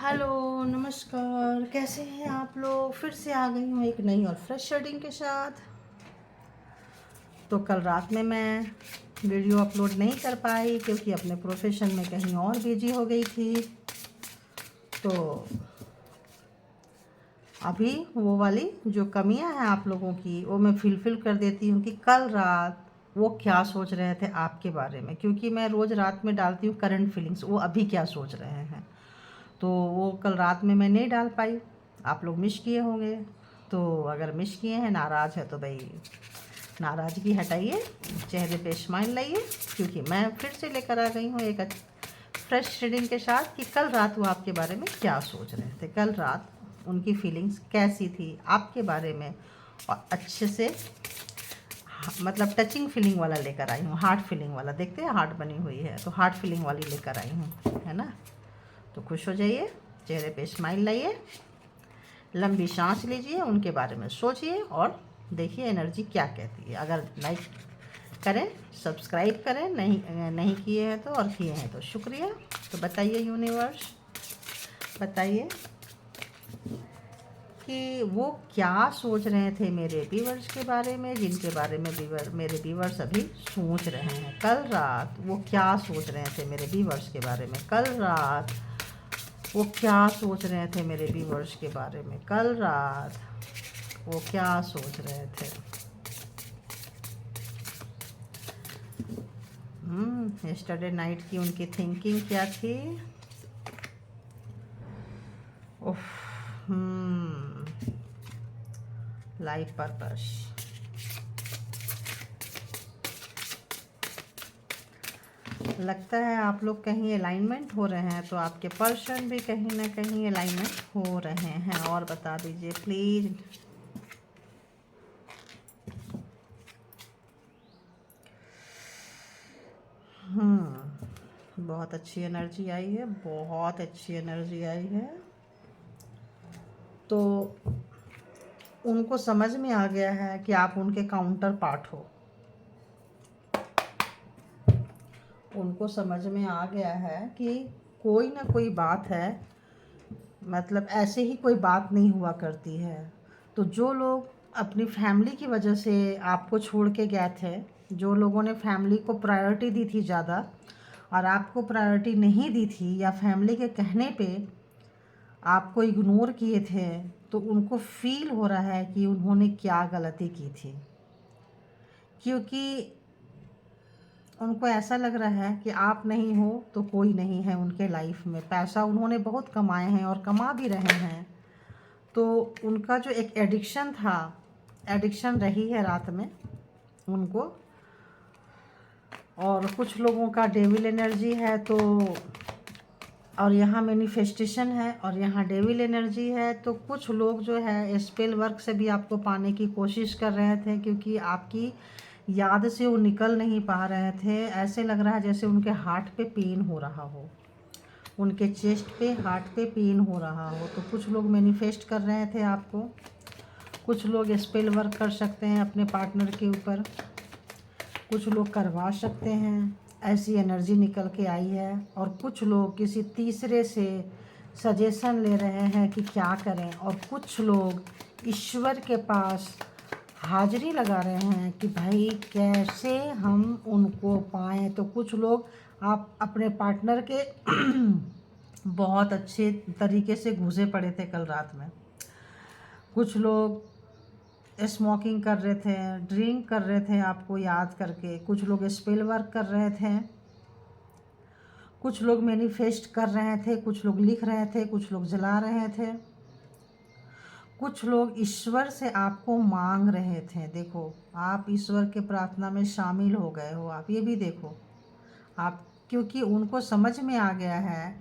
Hello, नमस्कार। कैसे हैं आप लोग? फिर से आ गई हूँ एक नई और फ्रेश शेडिंग के साथ। तो कल रात में मैं वीडियो अपलोड नहीं कर पाई क्योंकि अपने प्रोफेशन में कहीं और बिजी हो गई थी। तो अभी वो वाली जो कमियां हैं आप लोगों की वो मैं फिल कर देती हूँ कि कल रात वो क्या सोच रहे थे आपके बारे में, क्योंकि मैं रोज़ रात में डालती हूँ करंट फीलिंग्स, वो अभी क्या सोच रहे हैं। तो वो कल रात में मैं नहीं डाल पाई, आप लोग मिस किए होंगे। तो अगर मिस किए हैं, नाराज़ है तो भाई नाराज़गी हटाइए, चेहरे पे स्माइल लाइए, क्योंकि मैं फिर से लेकर आ गई हूँ एक फ्रेश रीडिंग के साथ कि कल रात वो आपके बारे में क्या सोच रहे थे, कल रात उनकी फीलिंग्स कैसी थी आपके बारे में। और अच्छे से मतलब टचिंग फीलिंग वाला लेकर आई हूँ, हार्ट फीलिंग वाला। देखते हैं हार्ट बनी हुई है तो हार्ट फीलिंग वाली लेकर आई हूँ, है ना। तो खुश हो जाइए, चेहरे पे स्माइल लाइए, लंबी सांस लीजिए, उनके बारे में सोचिए और देखिए एनर्जी क्या कहती है। अगर लाइक करें, सब्सक्राइब करें, नहीं किए हैं तो, और किए हैं तो शुक्रिया। तो बताइए यूनिवर्स, बताइए कि वो क्या सोच रहे थे मेरे व्यूवर्स के बारे में, जिनके बारे में मेरे व्यूवर्स अभी सोच रहे हैं। कल रात वो क्या सोच रहे थे मेरे व्यूवर्स के बारे में, कल रात वो क्या सोच रहे थे मेरे व्यूवर्स के बारे में, कल रात वो क्या सोच रहे थे। यस्टरडे नाइट की उनकी थिंकिंग क्या थी। उफ, लाइफ पर्पस। लगता है आप लोग कहीं अलाइनमेंट हो रहे हैं, तो आपके पर्सन भी कहीं ना कहीं अलाइनमेंट हो रहे हैं। और बता दीजिए प्लीज़। बहुत अच्छी एनर्जी आई है, बहुत अच्छी एनर्जी आई है। तो उनको समझ में आ गया है कि आप उनके काउंटर पार्ट हो। उनको समझ में आ गया है कि कोई ना कोई बात है, मतलब ऐसे ही कोई बात नहीं हुआ करती है। तो जो लोग अपनी फैमिली की वजह से आपको छोड़ के गए थे, जो लोगों ने फैमिली को प्रायोरिटी दी थी ज़्यादा और आपको प्रायोरिटी नहीं दी थी, या फैमिली के कहने पे आपको इग्नोर किए थे, तो उनको फील हो रहा है कि उन्होंने क्या गलती की थी। क्योंकि उनको ऐसा लग रहा है कि आप नहीं हो तो कोई नहीं है उनके लाइफ में। पैसा उन्होंने बहुत कमाए हैं और कमा भी रहे हैं। तो उनका जो एक एडिक्शन था, एडिक्शन रही है रात में उनको। और कुछ लोगों का डेविल एनर्जी है, तो और यहाँ मैनिफेस्टेशन है और यहाँ डेविल एनर्जी है। तो कुछ लोग जो है स्पेल वर्क से भी आपको पाने की कोशिश कर रहे थे, क्योंकि आपकी याद से वो निकल नहीं पा रहे थे। ऐसे लग रहा है जैसे उनके हार्ट पे पेन हो रहा हो, उनके चेस्ट पे, हार्ट पे पेन हो रहा हो। तो कुछ लोग मैनिफेस्ट कर रहे थे आपको, कुछ लोग स्पेल वर्क कर सकते हैं अपने पार्टनर के ऊपर, कुछ लोग करवा सकते हैं, ऐसी एनर्जी निकल के आई है। और कुछ लोग किसी तीसरे से सजेशन ले रहे हैं कि क्या करें, और कुछ लोग ईश्वर के पास हाजिरी लगा रहे हैं कि भाई कैसे हम उनको पाएँ। तो कुछ लोग आप अपने पार्टनर के बहुत अच्छे तरीके से घुसे पड़े थे कल रात में। कुछ लोग स्मोकिंग कर रहे थे, ड्रिंक कर रहे थे आपको याद करके, कुछ लोग स्पेल वर्क कर रहे थे, कुछ लोग मैनिफेस्ट कर रहे थे, कुछ लोग लिख रहे थे, कुछ लोग जला रहे थे, कुछ लोग ईश्वर से आपको मांग रहे थे। देखो, आप ईश्वर के प्रार्थना में शामिल हो गए हो, आप ये भी देखो आप, क्योंकि उनको समझ में आ गया है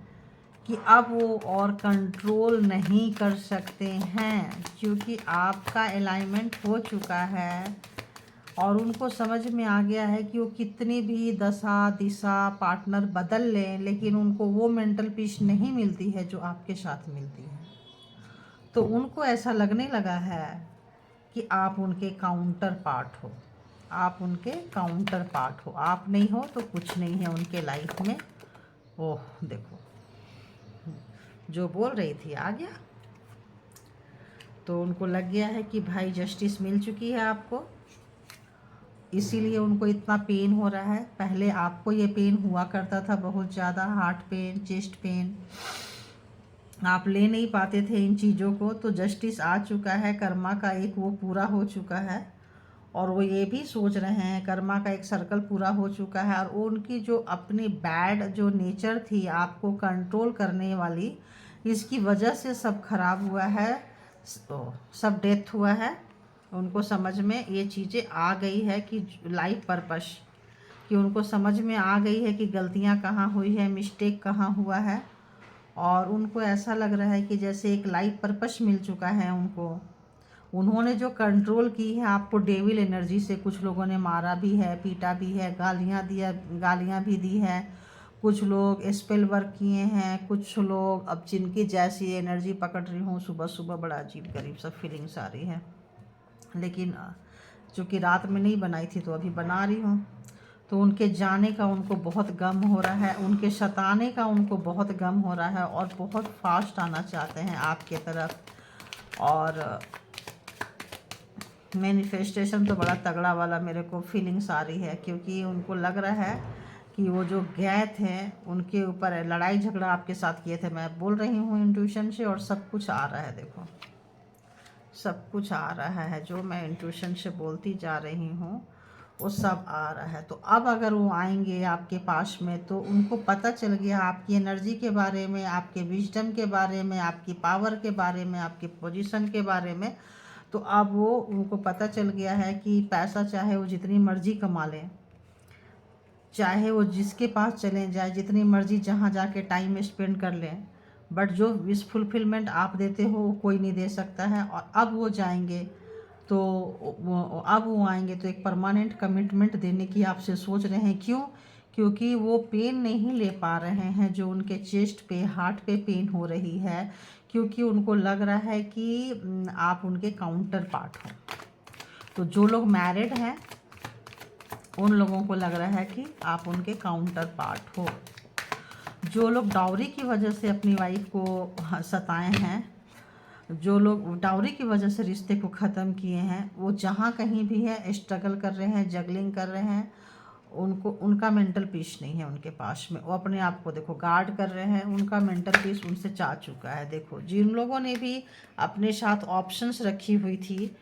कि अब वो और कंट्रोल नहीं कर सकते हैं, क्योंकि आपका अलाइनमेंट हो चुका है। और उनको समझ में आ गया है कि वो कितनी भी दशा दिशा पार्टनर बदल लें, लेकिन उनको वो मेंटल पीस नहीं मिलती है जो आपके साथ मिलती है। तो उनको ऐसा लगने लगा है कि आप उनके काउंटर पार्ट हो, आप उनके काउंटर पार्ट हो, आप नहीं हो तो कुछ नहीं है उनके लाइफ में। ओह देखो, जो बोल रही थी आ गया। तो उनको लग गया है कि भाई जस्टिस मिल चुकी है आपको, इसीलिए उनको इतना पेन हो रहा है। पहले आपको ये पेन हुआ करता था बहुत ज़्यादा, हार्ट पेन, चेस्ट पेन, आप ले नहीं पाते थे इन चीज़ों को। तो जस्टिस आ चुका है, कर्मा का एक वो पूरा हो चुका है। और वो ये भी सोच रहे हैं कर्मा का एक सर्कल पूरा हो चुका है, और उनकी जो अपनी बैड जो नेचर थी आपको कंट्रोल करने वाली, इसकी वजह से सब खराब हुआ है, सब डेथ हुआ है। उनको समझ में ये चीज़ें आ गई है कि लाइफ पर्पस, कि उनको समझ में आ गई है कि गलतियाँ कहाँ हुई है, मिस्टेक कहाँ हुआ है। और उनको ऐसा लग रहा है कि जैसे एक लाइफ पर्पस मिल चुका है उनको। उन्होंने जो कंट्रोल की है आपको डेविल एनर्जी से, कुछ लोगों ने मारा भी है, पीटा भी है, गालियाँ भी दी है, कुछ लोग स्पेल वर्क किए हैं, कुछ लोग अब जिनकी जैसी एनर्जी पकड़ रही हूँ, सुबह सुबह बड़ा अजीब गरीब सब फीलिंग्स आ रही है। लेकिन चूँकि रात में नहीं बनाई थी तो अभी बना रही हूँ। तो उनके जाने का उनको बहुत गम हो रहा है, उनके सताने का उनको बहुत गम हो रहा है, और बहुत फास्ट आना चाहते हैं आपके तरफ। और मैनिफेस्टेशन तो बड़ा तगड़ा वाला मेरे को फीलिंग्स आ रही है, क्योंकि उनको लग रहा है कि वो जो गए थे उनके ऊपर लड़ाई झगड़ा आपके साथ किए थे। मैं बोल रही हूँ इंट्यूशन से, और सब कुछ आ रहा है, देखो सब कुछ आ रहा है जो मैं इंट्यूशन से बोलती जा रही हूँ वो सब आ रहा है। तो अब अगर वो आएंगे आपके पास में, तो उनको पता चल गया आपकी एनर्जी के बारे में, आपके विजडम के बारे में, आपकी पावर के बारे में, आपकी पोजीशन के बारे में। तो अब वो उनको पता चल गया है कि पैसा चाहे वो जितनी मर्जी कमा लें, चाहे वो जिसके पास चले जाए, जितनी मर्जी जहाँ जाके टाइम स्पेंड कर लें, बट जो विश फुलफिलमेंट आप देते हो वो कोई नहीं दे सकता है। और अब वो जाएंगे तो अब वो आएंगे तो एक परमानेंट कमिटमेंट देने की आपसे सोच रहे हैं। क्यों? क्योंकि वो पेन नहीं ले पा रहे हैं जो उनके चेस्ट पे, हार्ट पे पेन हो रही है, क्योंकि उनको लग रहा है कि आप उनके काउंटर पार्ट हो। तो जो लोग मैरिड हैं उन लोगों को लग रहा है कि आप उनके काउंटर पार्ट हो। जो लोग डाउरी की वजह से अपनी वाइफ को सताए हैं, जो लोग डाउरी की वजह से रिश्ते को ख़त्म किए हैं, वो जहाँ कहीं भी है स्ट्रगल कर रहे हैं, जगलिंग कर रहे हैं, उनको उनका मेंटल पीस नहीं है उनके पास में। वो अपने आप को देखो गार्ड कर रहे हैं, उनका मेंटल पीस उनसे जा चुका है। देखो जिन लोगों ने भी अपने साथ ऑप्शंस रखी हुई थी,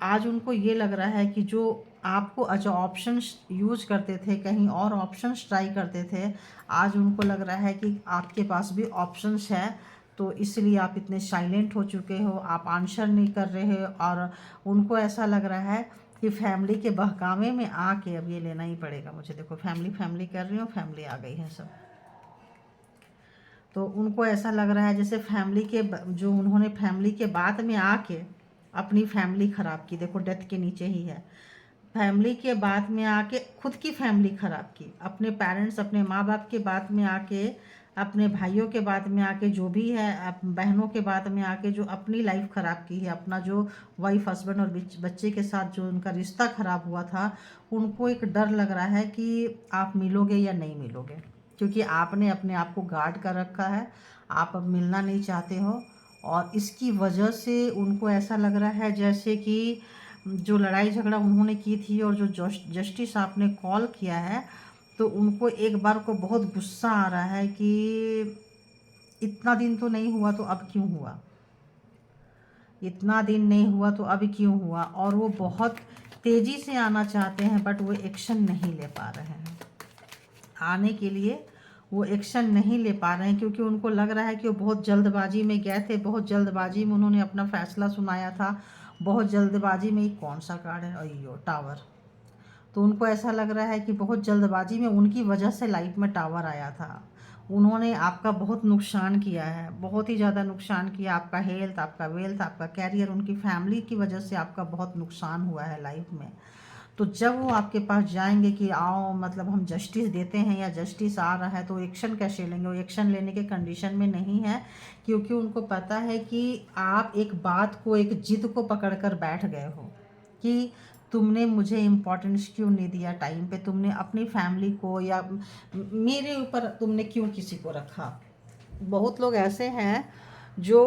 आज उनको ये लग रहा है कि जो आपको अच्छा ऑप्शंस यूज करते थे, कहीं और ऑप्शंस ट्राई करते थे, आज उनको लग रहा है कि आपके पास भी ऑप्शंस है। तो इसलिए आप इतने साइलेंट हो चुके हो, आप आंसर नहीं कर रहे हो। और उनको ऐसा लग रहा है कि फैमिली के बहकावे में आके अब ये लेना ही पड़ेगा मुझे। देखो फैमिली फैमिली कर रही हूँ, फैमिली आ गई है सब। तो उनको ऐसा लग रहा है जैसे फैमिली के जो उन्होंने फैमिली के बाद में आके अपनी फैमिली ख़राब की। देखो डेथ के नीचे ही है, फैमिली के बाद में आके खुद की फैमिली ख़राब की, अपने पेरेंट्स, अपने माँ बाप के बाद में आके, अपने भाइयों के बाद में आके, जो भी है बहनों के बाद में आके जो अपनी लाइफ ख़राब की है, अपना जो वाइफ हस्बैंड और बच्चे के साथ जो उनका रिश्ता ख़राब हुआ था, उनको एक डर लग रहा है कि आप मिलोगे या नहीं मिलोगे, क्योंकि आपने अपने आप को गार्ड कर रखा है, आप अब मिलना नहीं चाहते हो। और इसकी वजह से उनको ऐसा लग रहा है जैसे कि जो लड़ाई झगड़ा उन्होंने की थी और जो जस्टिस आपने कॉल किया है, तो उनको एक बार को बहुत गुस्सा आ रहा है कि इतना दिन तो नहीं हुआ तो अब क्यों हुआ, इतना दिन नहीं हुआ तो अब क्यों हुआ। और वो बहुत तेज़ी से आना चाहते हैं, बट वो एक्शन नहीं ले पा रहे हैं। आने के लिए वो एक्शन नहीं ले पा रहे हैं, क्योंकि उनको लग रहा है कि वो बहुत जल्दबाजी में गए थे, बहुत जल्दबाजी में उन्होंने अपना फैसला सुनाया था, बहुत जल्दबाजी में। कौन सा कार्ड है? अयो टावर। तो उनको ऐसा लग रहा है कि बहुत जल्दबाजी में उनकी वजह से लाइफ में टावर आया था, उन्होंने आपका बहुत नुकसान किया है, बहुत ही ज़्यादा नुकसान किया। आपका हेल्थ, आपका वेल्थ, आपका कैरियर, उनकी फैमिली की वजह से आपका बहुत नुकसान हुआ है लाइफ में। तो जब वो आपके पास जाएंगे कि आओ मतलब हम जस्टिस देते हैं या जस्टिस आ रहा है, तो एक्शन कैसे लेंगे? वो एक्शन लेने के कंडीशन में नहीं है, क्योंकि उनको पता है कि आप एक बात को, एक जिद को पकड़ कर बैठ गए हो कि तुमने मुझे इम्पोर्टेंस क्यों नहीं दिया टाइम पे, तुमने अपनी फैमिली को या मेरे ऊपर तुमने क्यों किसी को रखा। बहुत लोग ऐसे हैं जो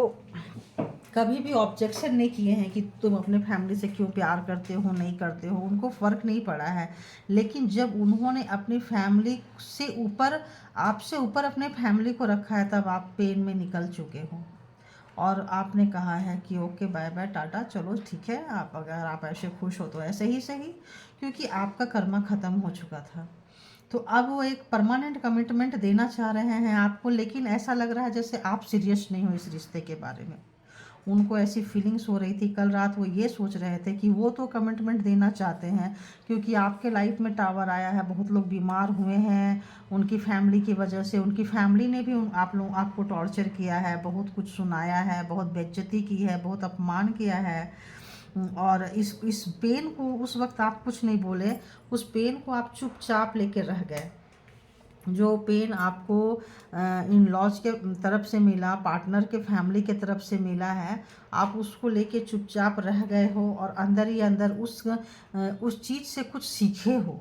कभी भी ऑब्जेक्शन नहीं किए हैं कि तुम अपने फैमिली से क्यों प्यार करते हो, नहीं करते हो, उनको फ़र्क नहीं पड़ा है। लेकिन जब उन्होंने अपनी फैमिली से ऊपर, आपसे ऊपर अपने फैमिली को रखा है, तब आप पेन में निकल चुके हो और आपने कहा है कि ओके बाय बाय टाटा, चलो ठीक है, आप अगर आप ऐसे खुश हो तो ऐसे ही सही, क्योंकि आपका कर्मा ख़त्म हो चुका था। तो अब वो एक परमानेंट कमिटमेंट देना चाह रहे हैं आपको, लेकिन ऐसा लग रहा है जैसे आप सीरियस नहीं हो इस रिश्ते के बारे में। उनको ऐसी फीलिंग्स हो रही थी, कल रात वो ये सोच रहे थे कि वो तो कमिटमेंट देना चाहते हैं, क्योंकि आपके लाइफ में टावर आया है, बहुत लोग बीमार हुए हैं उनकी फैमिली की वजह से, उनकी फैमिली ने भी आप लोग आपको टॉर्चर किया है, बहुत कुछ सुनाया है, बहुत बेइज्जती की है, बहुत अपमान किया है। और इस पेन को उस वक्त आप कुछ नहीं बोले, उस पेन को आप चुपचाप लेके रह गए। जो पेन आपको इन लॉज के तरफ से मिला, पार्टनर के फैमिली के तरफ से मिला है, आप उसको लेके चुपचाप रह गए हो और अंदर ही अंदर उस चीज़ से कुछ सीखे हो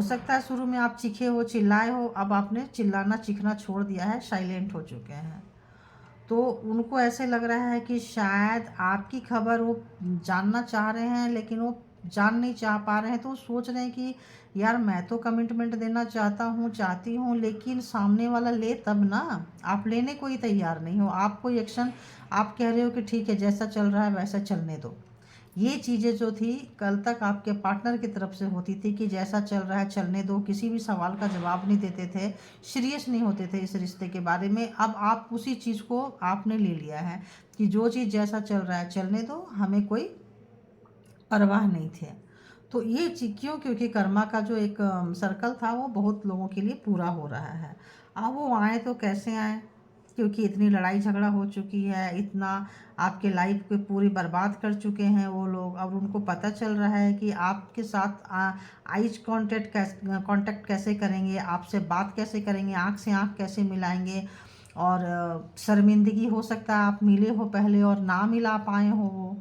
सकता है शुरू में आप चीखे हो, चिल्लाए हो, अब आपने चिल्लाना चीखना छोड़ दिया है, साइलेंट हो चुके हैं। तो उनको ऐसे लग रहा है कि शायद आपकी खबर वो जानना चाह रहे हैं, लेकिन वो जान नहीं चाह पा रहे हैं। तो वो सोच रहे हैं कि यार मैं तो कमिटमेंट देना चाहती हूँ, लेकिन सामने वाला ले तब ना, आप लेने को ही तैयार नहीं हो। आप कोई एक्शन, आप कह रहे हो कि ठीक है जैसा चल रहा है वैसा चलने दो। ये चीज़ें जो थी कल तक आपके पार्टनर की तरफ से होती थी कि जैसा चल रहा है चलने दो, किसी भी सवाल का जवाब नहीं देते थे, सीरियस नहीं होते थे इस रिश्ते के बारे में। अब आप उसी चीज़ को आपने ले लिया है कि जो चीज़ जैसा चल रहा है चलने दो, हमें कोई परवाह नहीं थे। तो ये क्यों? क्योंकि कर्मा का जो एक सर्कल था वो बहुत लोगों के लिए पूरा हो रहा है। अब वो आए तो कैसे आए? क्योंकि इतनी लड़ाई झगड़ा हो चुकी है, इतना आपके लाइफ को पूरी बर्बाद कर चुके हैं वो लोग। अब उनको पता चल रहा है कि आपके साथ आइज कांटेक्ट कैसे करेंगे, आपसे बात कैसे करेंगे, आँख से आँख कैसे मिलाएंगे। और शर्मिंदगी हो सकता है आप मिले हो पहले और ना मिला पाए हो वो।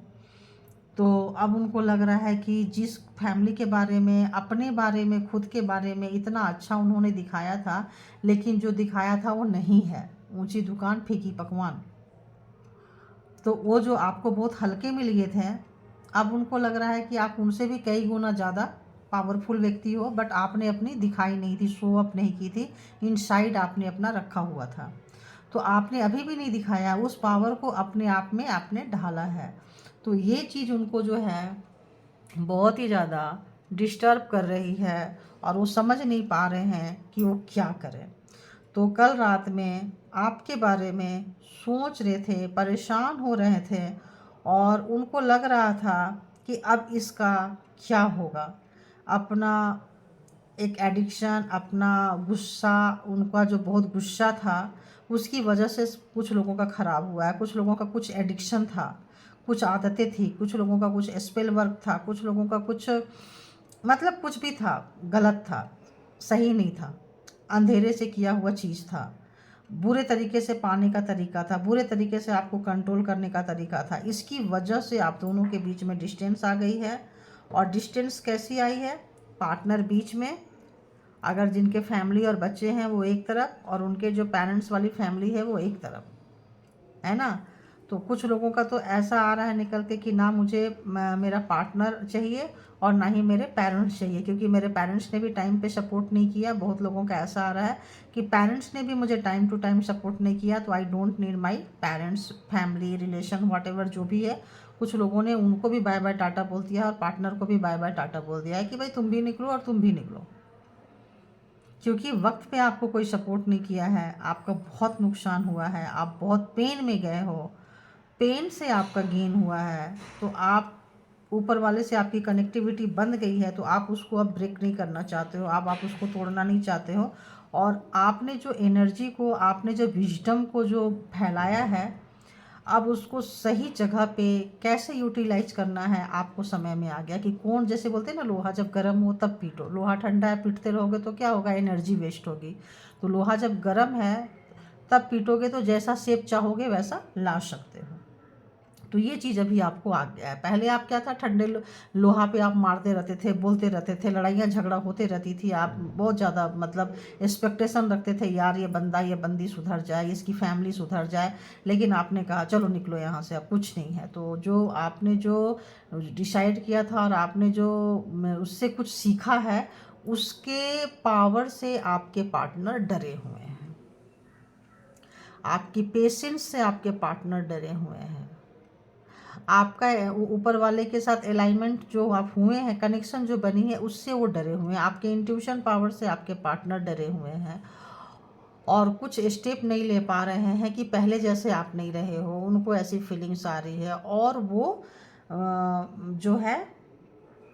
तो अब उनको लग रहा है कि जिस फैमिली के बारे में, अपने बारे में, खुद के बारे में इतना अच्छा उन्होंने दिखाया था, लेकिन जो दिखाया था वो नहीं है। ऊंची दुकान फीकी पकवान। तो वो जो आपको बहुत हल्के में लिए थे, अब उनको लग रहा है कि आप उनसे भी कई गुना ज़्यादा पावरफुल व्यक्ति हो, बट आपने अपनी दिखाई नहीं थी, शो अप नहीं की थी, इनसाइड आपने अपना रखा हुआ था। तो आपने अभी भी नहीं दिखाया, उस पावर को अपने आप में आपने ढाला है। तो ये चीज़ उनको जो है बहुत ही ज़्यादा डिस्टर्ब कर रही है और वो समझ नहीं पा रहे हैं कि वो क्या करें। तो कल रात में आपके बारे में सोच रहे थे, परेशान हो रहे थे और उनको लग रहा था कि अब इसका क्या होगा। अपना एक एडिक्शन, अपना गुस्सा, उनका जो बहुत गुस्सा था उसकी वजह से कुछ लोगों का ख़राब हुआ है, कुछ लोगों का कुछ एडिक्शन था, कुछ आदतें थी, कुछ लोगों का कुछ स्पेल वर्क था, कुछ लोगों का कुछ मतलब कुछ भी था, गलत था, सही नहीं था, अंधेरे से किया हुआ चीज़ था, बुरे तरीके से पाने का तरीका था, बुरे तरीके से आपको कंट्रोल करने का तरीका था। इसकी वजह से आप दोनों के बीच में डिस्टेंस आ गई है। और डिस्टेंस कैसी आई है? पार्टनर बीच में, अगर जिनके फैमिली और बच्चे हैं वो एक तरफ और उनके जो पेरेंट्स वाली फैमिली है वो एक तरफ, है ना। तो कुछ लोगों का तो ऐसा आ रहा है निकल के कि ना मुझे मेरा पार्टनर चाहिए और ना ही मेरे पेरेंट्स चाहिए, क्योंकि मेरे पेरेंट्स ने भी टाइम पे सपोर्ट नहीं किया। बहुत लोगों का ऐसा आ रहा है कि पेरेंट्स ने भी मुझे टाइम टू टाइम सपोर्ट नहीं किया, तो I don't need my parents, family relation what ever जो भी है। कुछ लोगों ने उनको भी बाय बाय टाटा बोल दिया और पार्टनर को भी बाय बाय टाटा बोल दिया है कि भाई तुम भी निकलो और तुम भी निकलो, क्योंकि वक्त पे आपको कोई सपोर्ट नहीं किया है। आपका बहुत नुकसान हुआ है, आप बहुत पेन में गए हो, पेन से आपका गेन हुआ है। तो आप ऊपर वाले से आपकी कनेक्टिविटी बंद गई है, तो आप उसको अब ब्रेक नहीं करना चाहते हो, आप उसको तोड़ना नहीं चाहते हो। और आपने जो एनर्जी को, आपने जो विजडम को जो फैलाया है, अब उसको सही जगह पे कैसे यूटिलाइज करना है आपको समय में आ गया। कि कौन, जैसे बोलते हैं ना, लोहा जब गर्म हो तब पीटो, लोहा ठंडा है पीटते रहोगे तो क्या होगा, एनर्जी वेस्ट होगी। तो लोहा जब गर्म है तब पीटोगे तो जैसा शेप चाहोगे वैसा ला सकते हो। तो ये चीज़ अभी आपको आ गया है। पहले आप क्या था, ठंडे लोहा पे आप मारते रहते थे, बोलते रहते थे, लड़ाइयाँ झगड़ा होते रहती थी, आप बहुत ज़्यादा मतलब एक्सपेक्टेशन रखते थे, यार ये बंदा ये बंदी सुधर जाए, इसकी फैमिली सुधर जाए। लेकिन आपने कहा चलो निकलो यहाँ से, अब कुछ नहीं है। तो जो आपने जो डिसाइड किया था और आपने जो उससे कुछ सीखा है, उसके पावर से आपके पार्टनर डरे हुए हैं, आपकी पेशेंस से आपके पार्टनर डरे हुए हैं, आपका ऊपर वाले के साथ अलाइनमेंट जो आप हुए हैं, कनेक्शन जो बनी है, उससे वो डरे हुए हैं, आपके इंट्यूशन पावर से आपके पार्टनर डरे हुए हैं और कुछ स्टेप नहीं ले पा रहे हैं कि पहले जैसे आप नहीं रहे हो। उनको ऐसी फीलिंग्स आ रही है और वो जो है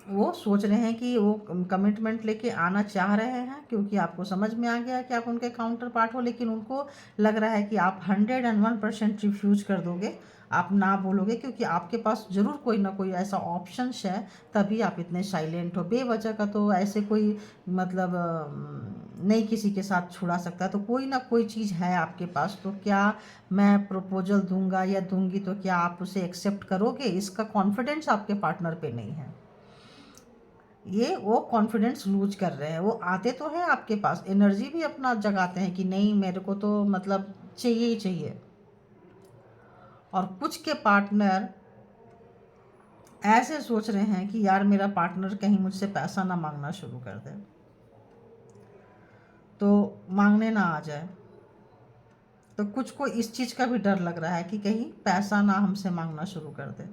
वो सोच रहे हैं कि वो कमिटमेंट लेके आना चाह रहे हैं, क्योंकि आपको समझ में आ गया है कि आप उनके काउंटर पार्ट हो। लेकिन उनको लग रहा है कि आप 101% रिफ्यूज कर दोगे, आप ना बोलोगे, क्योंकि आपके पास ज़रूर कोई ना कोई ऐसा ऑप्शंस है, तभी आप इतने साइलेंट हो। बेवजह का तो ऐसे कोई मतलब नहीं किसी के साथ छुड़ा सकता, तो कोई ना कोई चीज़ है आपके पास। तो क्या मैं प्रपोजल दूंगा या दूंगी तो क्या आप उसे एक्सेप्ट करोगे? इसका कॉन्फिडेंस आपके पार्टनर पे नहीं है, ये वो कॉन्फिडेंस लूज कर रहे हैं। वो आते तो हैं आपके पास, एनर्जी भी अपना जगाते हैं कि नहीं मेरे को तो मतलब चाहिए ही चाहिए। और कुछ के पार्टनर ऐसे सोच रहे हैं कि यार मेरा पार्टनर कहीं मुझसे पैसा ना मांगना शुरू कर दे, तो मांगने ना आ जाए। तो कुछ को इस चीज़ का भी डर लग रहा है कि कहीं पैसा ना हमसे मांगना शुरू कर दे।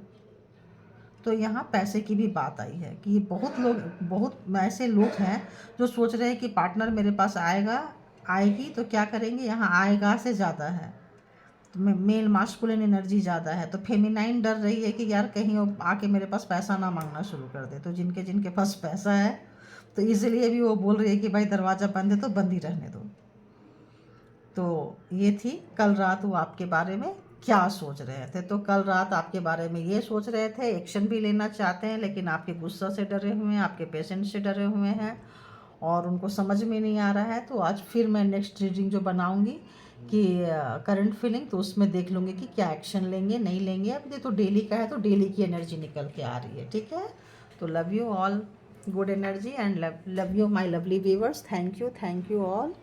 तो यहाँ पैसे की भी बात आई है कि बहुत ऐसे लोग हैं जो सोच रहे हैं कि पार्टनर मेरे पास आएगी तो क्या करेंगे, यहाँ आएगा से ज़्यादा है, तो मेल मास्कुलिन एनर्जी ज़्यादा है, तो फेमिनाइन डर रही है कि यार कहीं वो आके मेरे पास पैसा ना मांगना शुरू कर दे। तो जिनके जिनके पास पैसा है तो इसलिए भी वो बोल रही है कि भाई दरवाज़ा बंद है तो बंद ही रहने दो। तो ये थी कल रात वो आपके बारे में क्या सोच रहे थे। तो कल रात आपके बारे में ये सोच रहे थे, एक्शन भी लेना चाहते हैं, लेकिन आपके गुस्सा से डरे हुए हैं, आपके पेशेंस से डरे हुए हैं और उनको समझ में नहीं आ रहा है। तो आज फिर मैं नेक्स्ट रीडिंग जो बनाऊंगी कि करंट फीलिंग, तो उसमें देख लूँगी कि क्या एक्शन लेंगे नहीं लेंगे। अब ये तो डेली का है तो डेली की एनर्जी निकल के आ रही है, ठीक है। तो love you all, good energy and love you my lovely viewers. Thank you all.